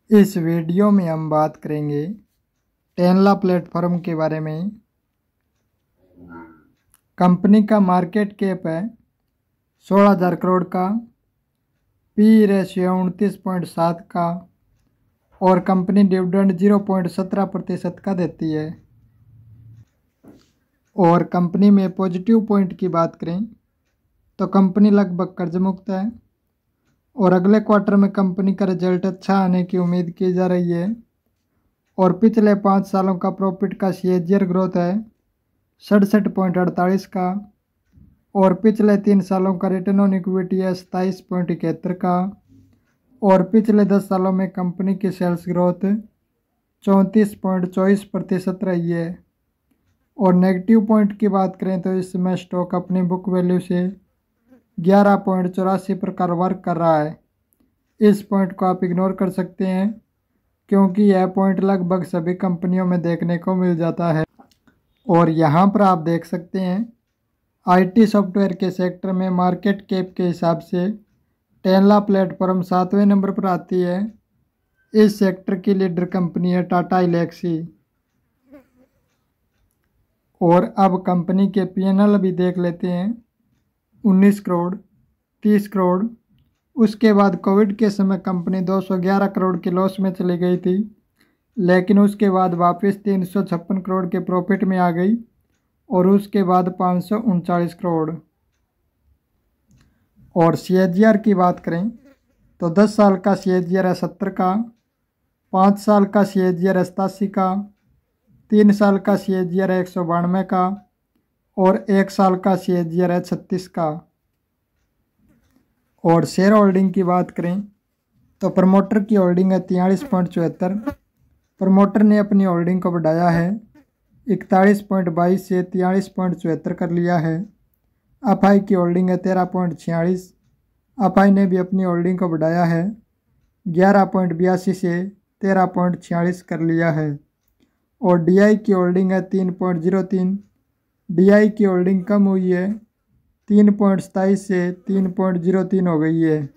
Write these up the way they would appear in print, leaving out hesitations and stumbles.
इस वीडियो में हम बात करेंगे टेनला प्लेटफॉर्म के बारे में। कंपनी का मार्केट कैप है 16,000 करोड़ का, पी रेशियो 29.7 का और कंपनी डिविडेंड 0.17% का देती है। और कंपनी में पॉजिटिव पॉइंट की बात करें तो कंपनी लगभग कर्ज मुक्त है और अगले क्वार्टर में कंपनी का रिजल्ट अच्छा आने की उम्मीद की जा रही है। और पिछले 5 सालों का प्रॉफिट का CAGR ग्रोथ है 67.48 का और पिछले 3 सालों का रिटर्न ऑन इक्विटी है 27.71 का और पिछले 10 सालों में कंपनी की सेल्स ग्रोथ 34.24% रही है। और नेगेटिव पॉइंट की बात करें तो इस समय स्टॉक अपनी बुक वैल्यू से 11.84 पर वर्क कर रहा है। इस पॉइंट को आप इग्नोर कर सकते हैं क्योंकि यह पॉइंट लगभग सभी कंपनियों में देखने को मिल जाता है। और यहाँ पर आप देख सकते हैं IT सॉफ्टवेयर के सेक्टर में मार्केट कैप के हिसाब से टेनला प्लेटफॉर्म 7वें नंबर पर आती है। इस सेक्टर की लीडर कंपनी है टाटा एल्क्सी। और अब कंपनी के P&L भी देख लेते हैं। 19 करोड़, 30 करोड़। उसके बाद कोविड के समय कंपनी 211 करोड़ के लॉस में चली गई थी, लेकिन उसके बाद वापस 356 करोड़ के प्रॉफिट में आ गई और उसके बाद 539 करोड़। और CAGR की बात करें तो 10 साल का CAGR है 70 का, 5 साल का CAGR है 87 का, 3 साल का CAGR है 192 का और 1 साल का CAGR है 36 का। और शेयर होल्डिंग की बात करें तो प्रमोटर की होल्डिंग है 43.74। प्रमोटर ने अपनी होल्डिंग को बढ़ाया है 41.22 से 43.74 कर लिया है। अफाई की होल्डिंग है 13.46। अफाई ने भी अपनी होल्डिंग को बढ़ाया है 11.82 से 13.46 कर लिया है। और DI की होल्डिंग है 3.03। DI की होल्डिंग कम हुई है 3.27 से 3.03 हो गई है।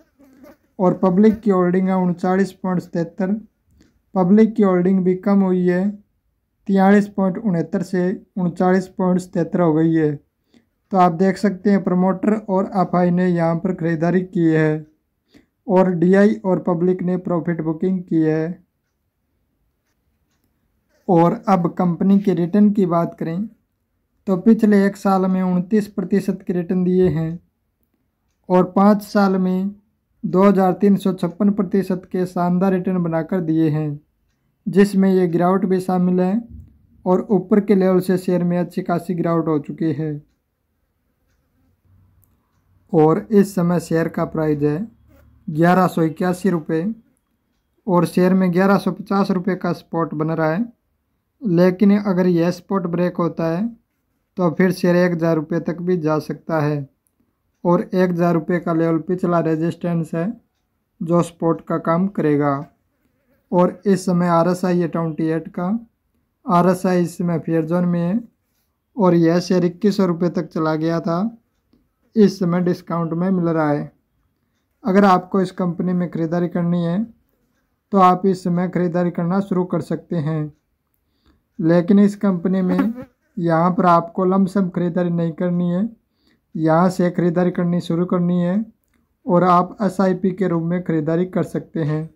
और पब्लिक की होल्डिंग है 39.77। पब्लिक की होल्डिंग भी कम हुई है 43.69 से 39.77 हो गई है। तो आप देख सकते हैं प्रमोटर और अफाई ने यहाँ पर खरीदारी की है और DI और पब्लिक ने प्रॉफिट बुकिंग की है। और अब कंपनी के रिटर्न की बात करें तो पिछले 1 साल में 29% के रिटर्न दिए हैं और 5 साल में 2356% के शानदार रिटर्न बनाकर दिए हैं, जिसमें ये गिरावट भी शामिल है और ऊपर के लेवल से शेयर में अच्छी खासी गिरावट हो चुकी है। और इस समय शेयर का प्राइस है 1181 रुपये और शेयर में 1150 रुपये का स्पॉट बन रहा है। लेकिन अगर यह स्पॉट ब्रेक होता है तो फिर शेयर 1,000 रुपये तक भी जा सकता है और 1,000 रुपये का लेवल पिछला रेजिस्टेंस है जो स्पॉट का काम करेगा। और इस समय RSI है 28 का। RSI इस समय फेयर जोन में है और यह शेयर 2100 रुपये तक चला गया था, इस समय डिस्काउंट में मिल रहा है। अगर आपको इस कंपनी में ख़रीदारी करनी है तो आप इस समय ख़रीदारी करना शुरू कर सकते हैं, लेकिन इस कंपनी में यहाँ पर आपको लमसम ख़रीदारी नहीं करनी है, यहाँ से ख़रीदारी करनी शुरू करनी है और आप SIP के रूप में ख़रीदारी कर सकते हैं।